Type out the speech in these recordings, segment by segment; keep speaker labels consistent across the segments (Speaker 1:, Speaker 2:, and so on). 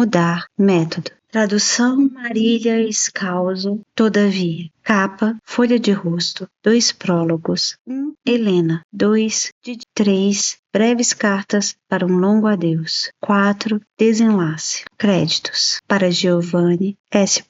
Speaker 1: mudar, método. Tradução Marília Escalzo, todavia. Capa, folha de rosto, 2 prólogos. 1. Helena. 2. de 3. Breves cartas para um longo adeus. 4. Desenlace. Créditos. Para Giovanni S.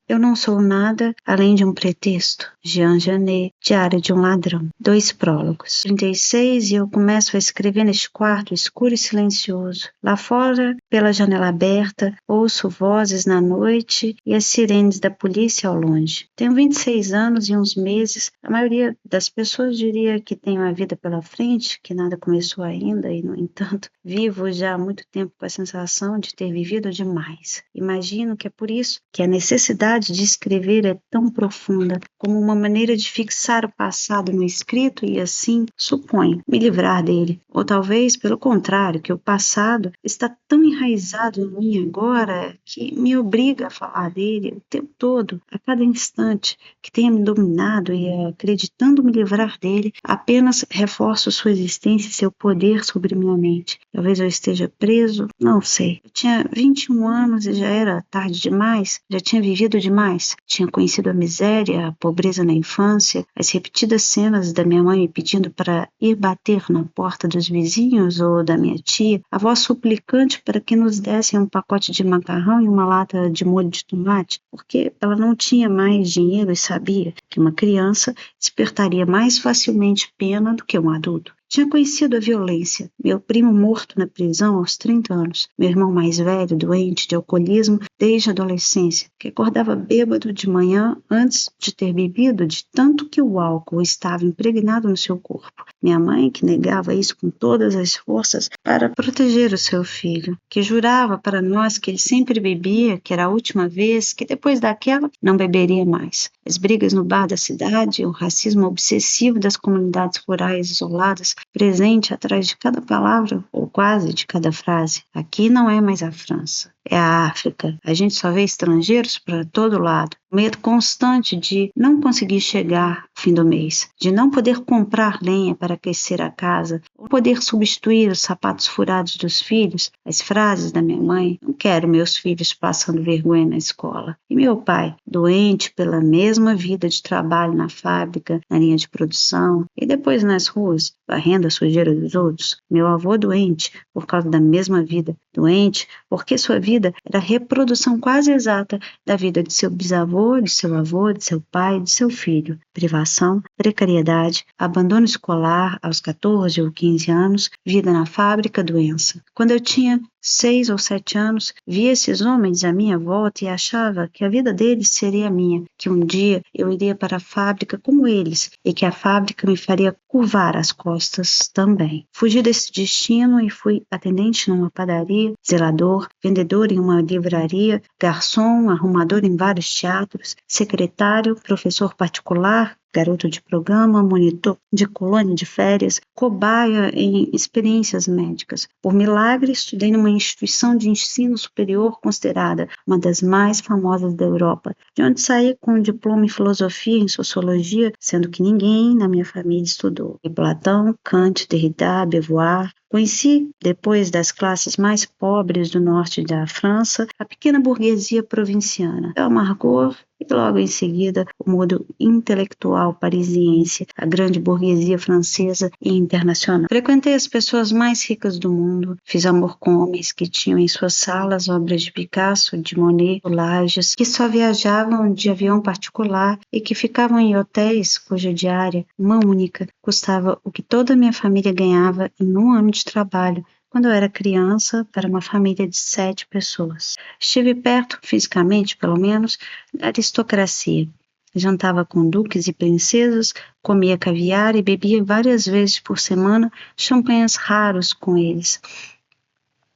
Speaker 1: Eu não sou nada além de um pretexto. Jean Genet, Diário de um Ladrão. 2 prólogos. 36 e eu começo a escrever neste quarto escuro e silencioso. Lá fora, pela janela aberta, ouço vozes na noite e as sirenes da polícia ao longe. Tenho 26 anos e uns meses. A maioria das pessoas diria que tenho a vida pela frente, que nada começou ainda e, no entanto, vivo já há muito tempo com a sensação de ter vivido demais. Imagino que é por isso que a necessidade de escrever é tão profunda, como uma maneira de fixar o passado no escrito e, assim, suponho, me livrar dele. Ou talvez, pelo contrário, que o passado está tão enraizado em mim agora que me obriga a falar dele o tempo todo, a cada instante, que tenha me dominado e, acreditando me livrar dele, apenas reforço sua existência e seu poder sobre minha mente. Talvez eu esteja preso, não sei. Eu tinha 21 anos e já era tarde demais, já tinha vivido demais. Tinha conhecido a miséria, a pobreza na infância, as repetidas cenas da minha mãe me pedindo para ir bater na porta dos vizinhos ou da minha tia, a voz suplicante para que nos dessem um pacote de macarrão e uma lata de molho de tomate, porque ela não tinha mais dinheiro e sabia que uma criança despertaria mais facilmente pena do que um adulto. Tinha conhecido a violência, meu primo morto na prisão aos 30 anos, meu irmão mais velho, doente de alcoolismo desde a adolescência, que acordava bêbado de manhã antes de ter bebido de tanto que o álcool estava impregnado no seu corpo. Minha mãe, que negava isso com todas as forças para proteger o seu filho, que jurava para nós que ele sempre bebia, que era a última vez, que depois daquela não beberia mais. As brigas no bar da cidade, o racismo obsessivo das comunidades rurais isoladas, presente atrás de cada palavra, ou quase de cada frase. Aqui não é mais a França, é a África. A gente só vê estrangeiros para todo lado. O medo constante de não conseguir chegar ao fim do mês, de não poder comprar lenha para aquecer a casa, ou poder substituir os sapatos furados dos filhos, as frases da minha mãe, não quero meus filhos passando vergonha na escola. E meu pai, doente pela mesma vida de trabalho na fábrica, na linha de produção, e depois nas ruas, varrendo a sujeira dos outros. Meu avô doente por causa da mesma vida, doente porque sua vida era a reprodução quase exata da vida de seu bisavô, de seu avô, de seu pai, de seu filho. Privação, precariedade, abandono escolar aos 14 ou 15 anos, vida na fábrica, doença. Quando eu tinha 6 ou 7 anos, via esses homens à minha volta e achava que a vida deles seria a minha, que um dia eu iria para a fábrica como eles e que a fábrica me faria curvar as costas também. Fugi desse destino e fui atendente numa padaria, zelador, vendedor em uma livraria, garçom, arrumador em vários teatros, secretário, professor particular, garoto de programa, monitor de colônia de férias, cobaia em experiências médicas. Por milagre, estudei numa instituição de ensino superior considerada uma das mais famosas da Europa, de onde saí com um diploma em filosofia e em sociologia, sendo que ninguém na minha família estudou. E Platão, Kant, Derrida, Beauvoir. Conheci, depois das classes mais pobres do norte da França, a pequena burguesia provinciana, o amargor e logo em seguida o modo intelectual parisiense, a grande burguesia francesa e internacional. Frequentei as pessoas mais ricas do mundo, fiz amor com homens que tinham em suas salas obras de Picasso, de Monet, Lages, que só viajavam de avião particular e que ficavam em hotéis cuja diária, uma única, custava o que toda a minha família ganhava em um ano de trabalho, quando eu era criança, para uma família de 7 pessoas. Estive perto, fisicamente pelo menos, da aristocracia. Jantava com duques e princesas, comia caviar e bebia várias vezes por semana champanhes raros com eles.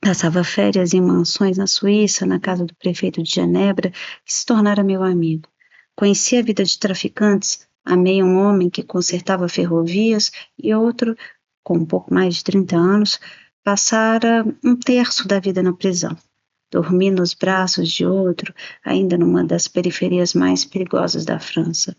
Speaker 1: Passava férias em mansões na Suíça, na casa do prefeito de Genebra, que se tornara meu amigo. Conheci a vida de traficantes, amei um homem que consertava ferrovias e outro, com um pouco mais de 30 anos, passara um terço da vida na prisão. Dormi nos braços de outro, ainda numa das periferias mais perigosas da França.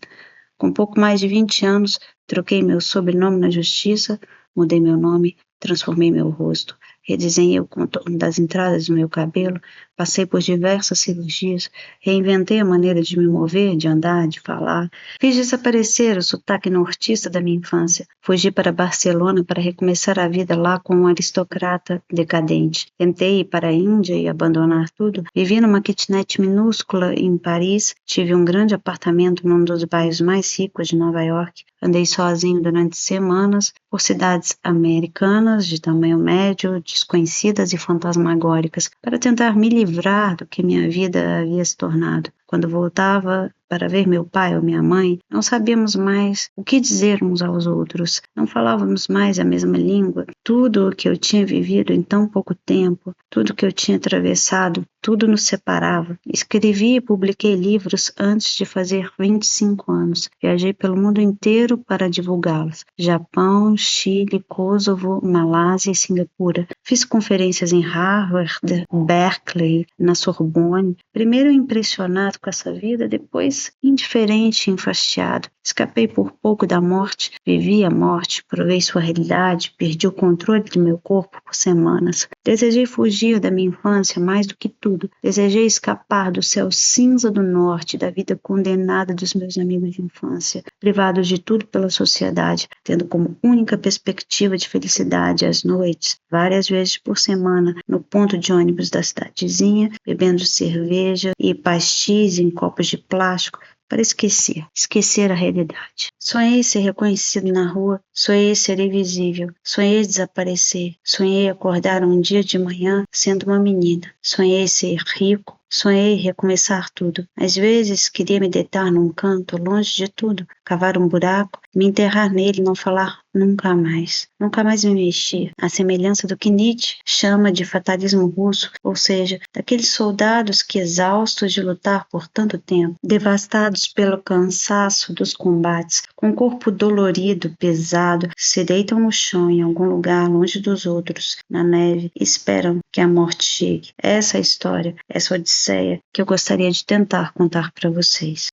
Speaker 1: Com pouco mais de 20 anos, troquei meu sobrenome na justiça, mudei meu nome, transformei meu rosto, redesenhei o contorno das entradas do meu cabelo, Passei por diversas cirurgias, reinventei a maneira de me mover, de andar, de falar. Fiz desaparecer o sotaque nortista da minha infância. Fugi para Barcelona para recomeçar a vida lá com um aristocrata decadente. Tentei ir para a Índia e abandonar tudo. Vivi numa kitnet minúscula em Paris. Tive um grande apartamento num dos bairros mais ricos de Nova York. Andei sozinho durante semanas por cidades americanas de tamanho médio, desconhecidas e fantasmagóricas, para tentar me livrar do que minha vida havia se tornado. Quando voltava para ver meu pai ou minha mãe, não sabíamos mais o que dizer uns aos outros, não falávamos mais a mesma língua. Tudo o que eu tinha vivido em tão pouco tempo, tudo que eu tinha atravessado, tudo nos separava. Escrevi e publiquei livros antes de fazer 25 anos. Viajei pelo mundo inteiro para divulgá-los. Japão, Chile, Kosovo, Malásia e Singapura. Fiz conferências em Harvard, Berkeley, na Sorbonne. Primeiro impressionado com essa vida, depois indiferente e enfastiado. Escapei por pouco da morte, vivi a morte, provei sua realidade, perdi o controle do meu corpo por semanas. Desejei fugir da minha infância mais do que tudo. Desejei escapar do céu cinza do norte, da vida condenada dos meus amigos de infância, privados de tudo pela sociedade, tendo como única perspectiva de felicidade as noites, várias vezes por semana, no ponto de ônibus da cidadezinha, bebendo cerveja e pastis em copos de plástico, para esquecer a realidade. Sonhei ser reconhecido na rua, sonhei ser invisível, sonhei desaparecer, sonhei acordar um dia de manhã sendo uma menina, sonhei ser rico, sonhei recomeçar tudo. Às vezes queria me deitar num canto, longe de tudo, cavar um buraco, me enterrar nele e não falar nunca mais. Nunca mais me mexer. A semelhança do que Nietzsche chama de fatalismo russo, ou seja, daqueles soldados que, exaustos de lutar por tanto tempo, devastados pelo cansaço dos combates, com o corpo dolorido, pesado, se deitam no chão em algum lugar longe dos outros, na neve, e esperam que a morte chegue. Essa é a história, essa odisseia que eu gostaria de tentar contar para vocês.